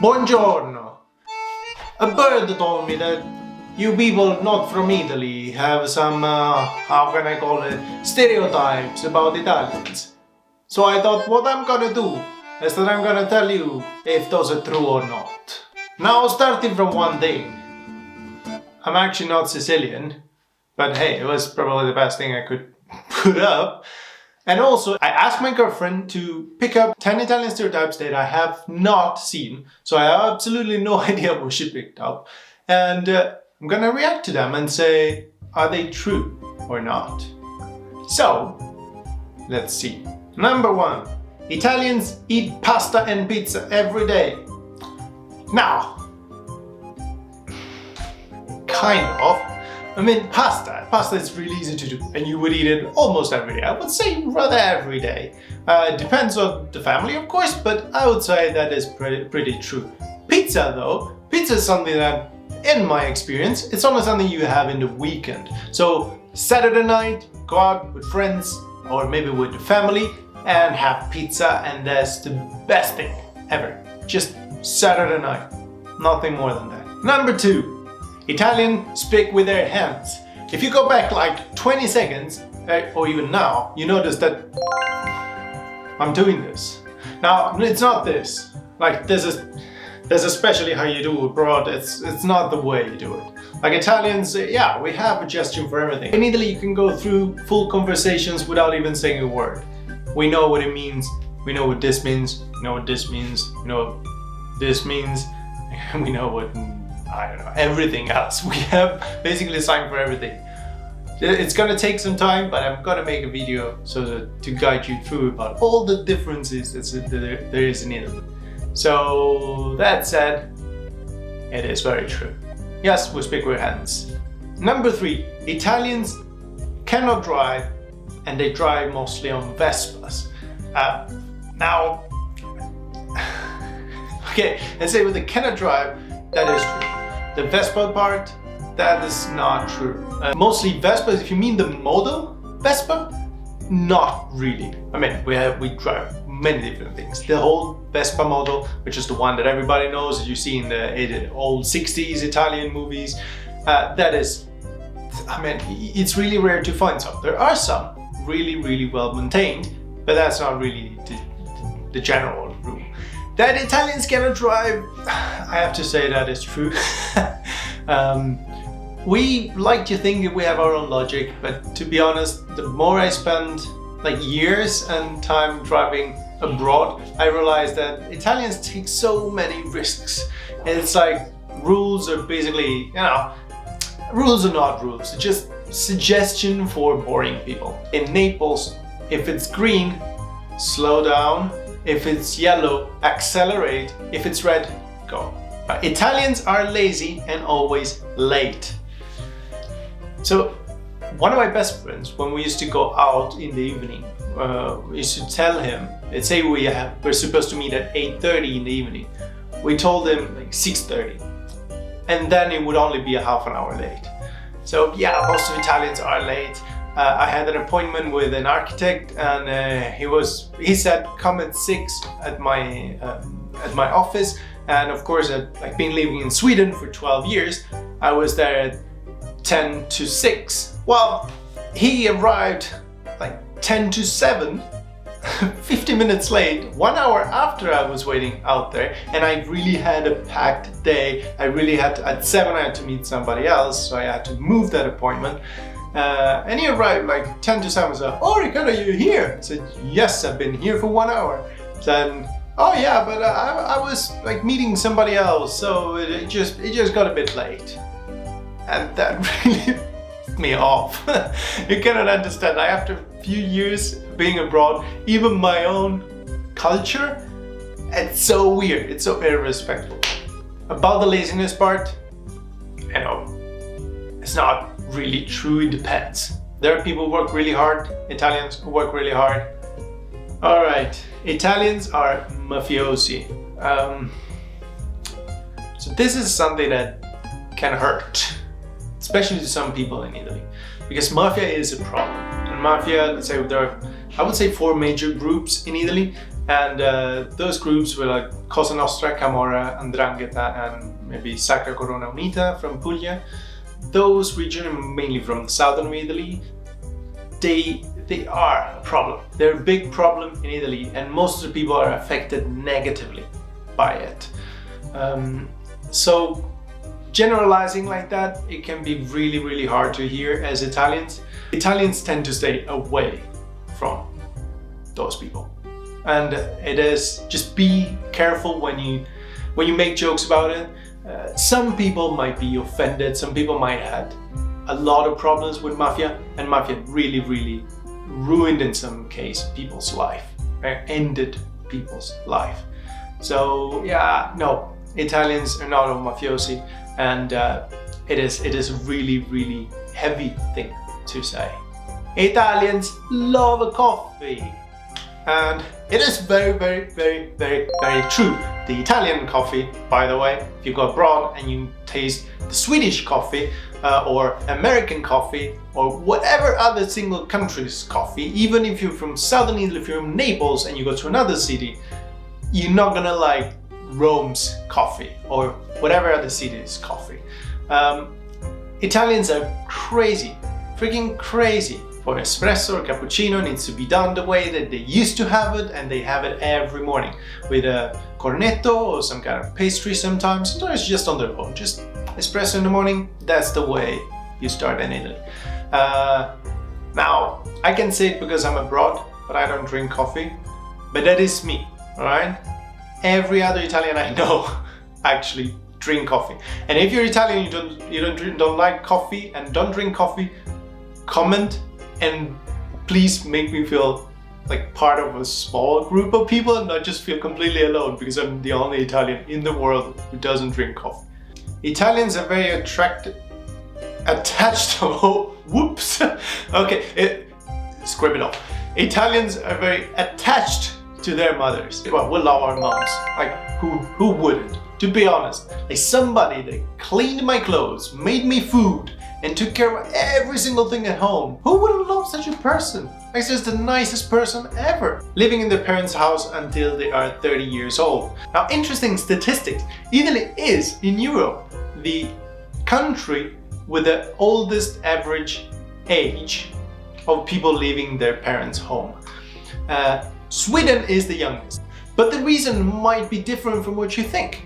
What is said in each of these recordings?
Buongiorno! A bird told me that you people not from Italy have some, how can I call it, stereotypes about Italians. So I thought what I'm gonna do is that I'm gonna tell you if those are true or not. Now starting from one thing. I'm actually not Sicilian, but hey, it was probably the best thing I could put up. And also, I asked my girlfriend to pick up 10 Italian stereotypes that I have not seen. So I have absolutely no idea what she picked up. And I'm gonna react to them and say, are they true or not? So, let's see. Number 1. Italians eat pasta and pizza every day. Now, kind of. I mean, pasta is really easy to do and you would eat it almost every day. I would say rather every day. Depends on the family, of course, but I would say that is pretty true. Pizza though, pizza is something that, in my experience, it's only something you have in the weekend. So Saturday night, go out with friends or maybe with the family and have pizza, and that's the best thing ever. Just Saturday night, nothing more than that. Number 2. Italians speak with their hands. If you go back like 20 seconds, or even now, you notice that I'm doing this. Now, it's not this. Like, this is especially how you do abroad. It's not the way you do it. Like Italians, yeah, we have a gesture for everything. In Italy, you can go through full conversations without even saying a word. We know what it means. We know what this means. We know what this means. We know what this means. And we know what, I don't know, everything else. We have basically a sign for everything. It's gonna take some time, but I'm gonna make a video to guide you through about all the differences that there is in Italy. So that said, it is very true. Yes, we speak with hands. Number 3, Italians cannot drive and they drive mostly on Vespas. Now, okay, let's say with the cannot drive, that is true. The Vespa part, that is not true. Mostly Vespas, if you mean the model Vespa, not really. I mean, we drive many different things. The whole Vespa model, which is the one that everybody knows, that you see in the old 60s Italian movies, that is, I mean, it's really rare to find some. There are some really well maintained, but that's not really the general rule. That Italians cannot drive, I have to say that is true. We like to think that we have our own logic, but to be honest, the more I spend like years and time driving abroad, I realized that Italians take so many risks. It's like rules are basically, you know, rules are not rules, it's just suggestion for boring people. In Naples, if it's green, slow down. If it's yellow, accelerate. If it's red, go. Italians are lazy and always late. So one of my best friends, when we used to go out in the evening, we used to tell him, let's say we're supposed to meet at 8:30 in the evening. We told him like 6:30, and then it would only be a half an hour late. So yeah, most of Italians are late. I had an appointment with an architect, and he said come at 6 at my office. And of course, I've been living in Sweden for 12 years. I was there at 10 to 6. Well, he arrived like 10 to 7, 50 minutes late, 1 hour after I was waiting out there, and I really had a packed day. I really had to, at 7 I had to meet somebody else, so I had to move that appointment. And he arrived like 10 to 7 and said, "Oh Ricardo, you're here?" I said, "Yes, I've been here for 1 hour." Then, "Oh yeah, but I was like meeting somebody else, so it just got a bit late." And that really pissed me off. You cannot understand. After a few years being abroad, even my own culture, it's so weird. It's so irrespectful. About the laziness part, you know, it's not really true. It depends. There are people who work really hard, Italians who work really hard. All right, Italians are mafiosi. So this is something that can hurt, especially to some people in Italy, because mafia is a problem. And mafia, let's say there are, I would say 4 major groups in Italy. And those groups were like Cosa Nostra, Camorra, 'Ndrangheta, and maybe Sacra Corona Unita from Puglia. Those regions, mainly from the southern Italy, they are a problem. They're a big problem in Italy, and most of the people are affected negatively by it. So generalizing like that, it can be really, really hard to hear as Italians. Italians tend to stay away from those people. And it is, just be careful when you make jokes about it. Some people might be offended, some people might have a lot of problems with mafia, and mafia really, really ruined in some case people's life, right? Ended people's life. So yeah, no, Italians are not all mafiosi, and it is a really, really heavy thing to say. Italians love coffee. And it is very, very, very, very, very true. The Italian coffee, by the way, if you go abroad and you taste the Swedish coffee or American coffee or whatever other single country's coffee, even if you're from Southern Italy, if you're from Naples and you go to another city, you're not gonna like Rome's coffee or whatever other city's coffee. Italians are crazy, freaking crazy. For espresso or cappuccino, needs to be done the way that they used to have it, and they have it every morning with a cornetto or some kind of pastry sometimes just on their own. Just espresso in the morning, that's the way you start in Italy. Now, I can say it because I'm abroad, but I don't drink coffee, but that is me, alright? Every other Italian I know actually drink coffee. And if you're Italian, you don't like coffee and don't drink coffee, comment and please make me feel like part of a small group of people and not just feel completely alone because I'm the only Italian in the world who doesn't drink coffee. Italians are very attached. Oh, whoops. Okay, scribble it off. Italians are very attached to their mothers. Well, we love our moms. Like, who wouldn't? To be honest, like somebody that cleaned my clothes, made me food, and took care of every single thing at home. Who wouldn't love such a person? Like, just the nicest person ever. Living in their parents' house until they are 30 years old. Now, interesting statistics. Italy is, in Europe, the country with the oldest average age of people leaving their parents' home. Sweden is the youngest. But the reason might be different from what you think.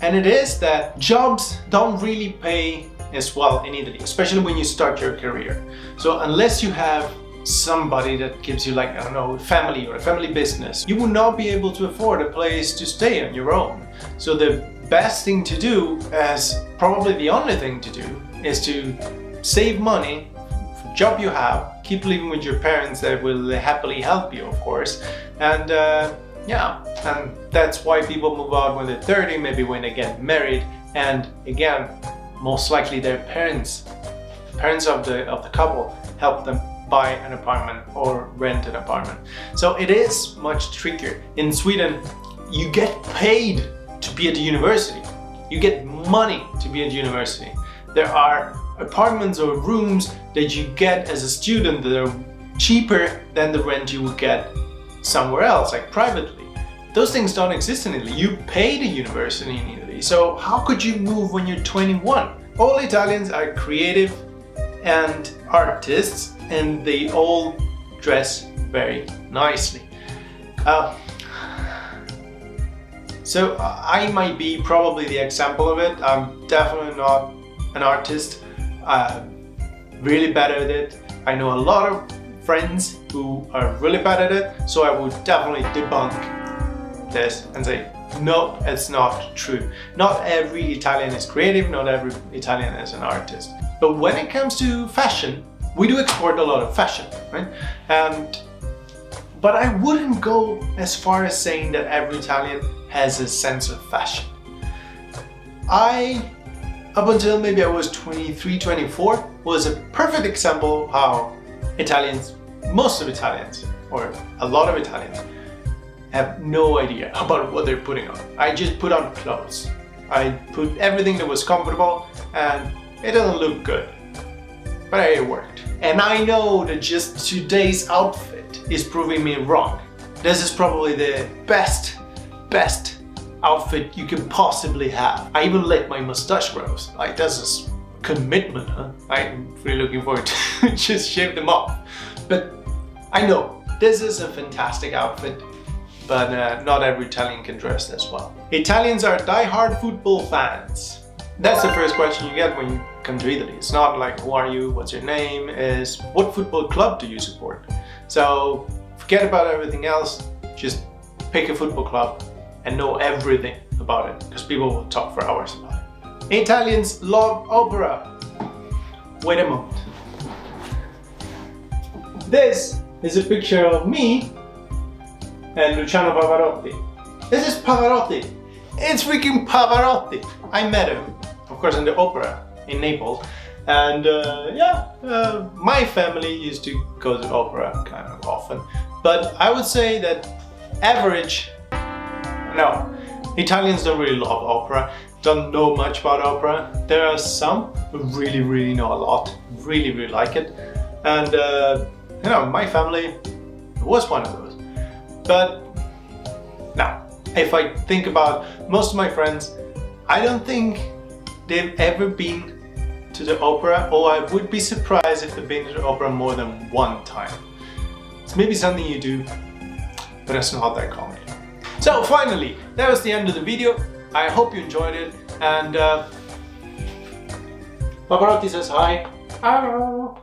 And it is that jobs don't really pay as well in Italy, especially when you start your career. So unless you have somebody that gives you, like, I don't know, family or a family business, you will not be able to afford a place to stay on your own. So the best thing to do, as probably the only thing to do, is to save money for the job you have, keep living with your parents that will happily help you, of course, and yeah, and that's why people move out when they're 30, maybe when they get married, and again, most likely their parents of the couple help them buy an apartment or rent an apartment. So it is much trickier. In Sweden, you get paid to be at the university. You get money to be at university. There are apartments or rooms that you get as a student that are cheaper than the rent you would get somewhere else, like privately. Those things don't exist in Italy. You pay the university in Italy. So how could you move when you're 21? All Italians are creative and artists, and they all dress very nicely. So I might be probably the example of it. I'm definitely not an artist. Really bad at it. I know a lot of friends who are really bad at it, so I would definitely debunk this and say, no, it's not true. Not every Italian is creative, not every Italian is an artist. But when it comes to fashion, we do export a lot of fashion, right? But I wouldn't go as far as saying that every Italian has a sense of fashion. Up until maybe I was 23, 24, was a perfect example of how Italians, most of Italians, or a lot of Italians, have no idea about what they're putting on. I just put on clothes. I put everything that was comfortable, and it doesn't look good, but it worked. And I know that just today's outfit is proving me wrong. This is probably the best outfit you can possibly have. I even let my mustache grows. Like, this is commitment, huh? I'm really looking forward to just shave them off. But I know this is a fantastic outfit, but not every Italian can dress this well. Italians are die-hard football fans. That's the first question you get when you come to Italy. It's not like, who are you, what's your name, is what football club do you support? So forget about everything else, just pick a football club and know everything about it, because people will talk for hours about it. Italians love opera. Wait a moment. This is a picture of me and Luciano Pavarotti. This is Pavarotti. It's freaking Pavarotti. I met him, of course, in the opera in Naples. And my family used to go to opera kind of often. But I would say that Italians don't really love opera, don't know much about opera. There are some who really know a lot, really like it. And my family was one of those. But now, if I think about most of my friends, I don't think they've ever been to the opera, or I would be surprised if they've been to the opera more than one time. It's maybe something you do, but it's not that common. So finally, that was the end of the video. I hope you enjoyed it, and Pavarotti says hi. Hello.